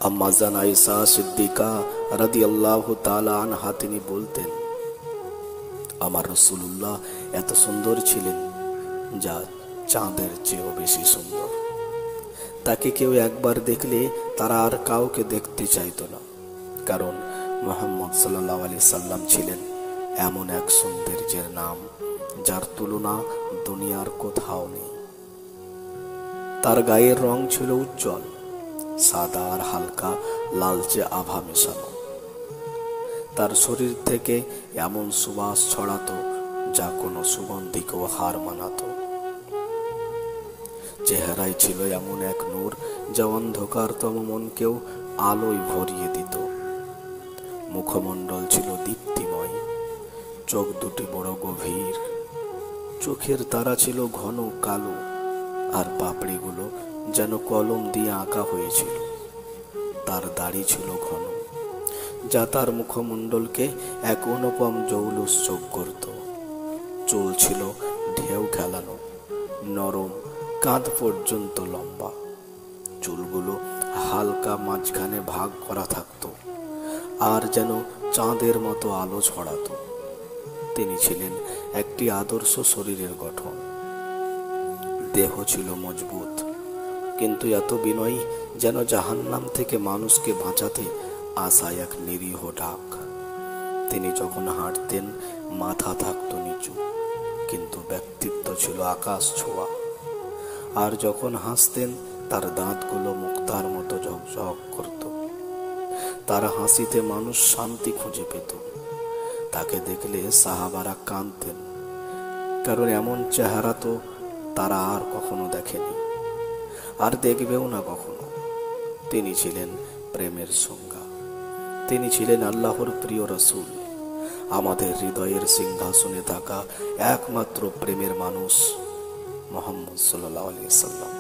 আম্মা জান আয়েশা সিদ্দিকা রাদিয়াল্লাহু তাআলা আনহা তিনি বলতেন, আমার রাসূলুল্লাহ এত সুন্দর ছিলেন যা চাঁদের চেয়েও বেশি সুন্দর। তাকে কেউ একবার দেখলে তারা আর কাউকে দেখতে চাইতো না, কারণ মুহাম্মদ সাল্লাল্লাহু আলাইহি সাল্লাম ছিলেন এমন এক সৌন্দর্যের নাম যার তুলনা দুনিয়ার কোথাও নেই। তার গায়ের রং ছিল উজ্জ্বল, সাদা আর হালকা লালচে আভা মেশানো। তার শরীর থেকে এমন সুবাস ছড়াতো যা কোনো সুগন্ধিকেও হার মানাতো। চেহারায় ছিল এমন এক নূর যা অন্ধকারতম মনকেও আলোয় ভরিয়ে দিত। মুখমণ্ডল ছিল দীপ্তিময়, চোখ দুটি বড় গভীর, চোখের তারা ছিল ঘন কালো, আর পাপড়িগুলো যেন কলম দিয়ে আঁকা হয়েছিল। তার দাড়ি ছিল ঘন, যা তার মুখমণ্ডলকে এক অনুপম জৌলুস যোগ করত। চুল ছিল ঢেউ খেলানো, নরম, কাঁধ পর্যন্ত লম্বা। চুলগুলো হালকা মাঝখানে ভাগ করা থাকতো, আর যেন চাঁদের মতো আলো ছড়াতো। তিনি ছিলেন একটি আদর্শ শরীরের গঠন। দেহ ছিল মজবুত, কিন্তু এত বিনয়ী যেন জাহান্নাম থেকে মানুষকে বাঁচাতে আসা এক নিরীহ ডাক। তিনি যখন হাঁটতেন মাথা থাকতো নিচু, কিন্তু ব্যক্তিত্ব ছিল আকাশ ছোঁয়া। আর যখন হাসতেন তার দাঁতগুলো মুক্তার মতো ঝকঝক করত। তার হাসিতে মানুষ শান্তি খুঁজে পেত। তাকে দেখলে সাহাবারা কাঁদতেন, কারণ এমন চেহারা তো তারা আর কখনো দেখেনি, আর দেখবেও না কখনো। তিনি ছিলেন প্রেমের সংজ্ঞা। তিনি ছিলেন আল্লাহর প্রিয় রাসূল, আমাদের হৃদয়ের সিংহাসনে থাকা একমাত্র প্রেমের মানুষ মুহাম্মদ সাল্লাল্লাহু আলাইহি ওয়াসাল্লাম।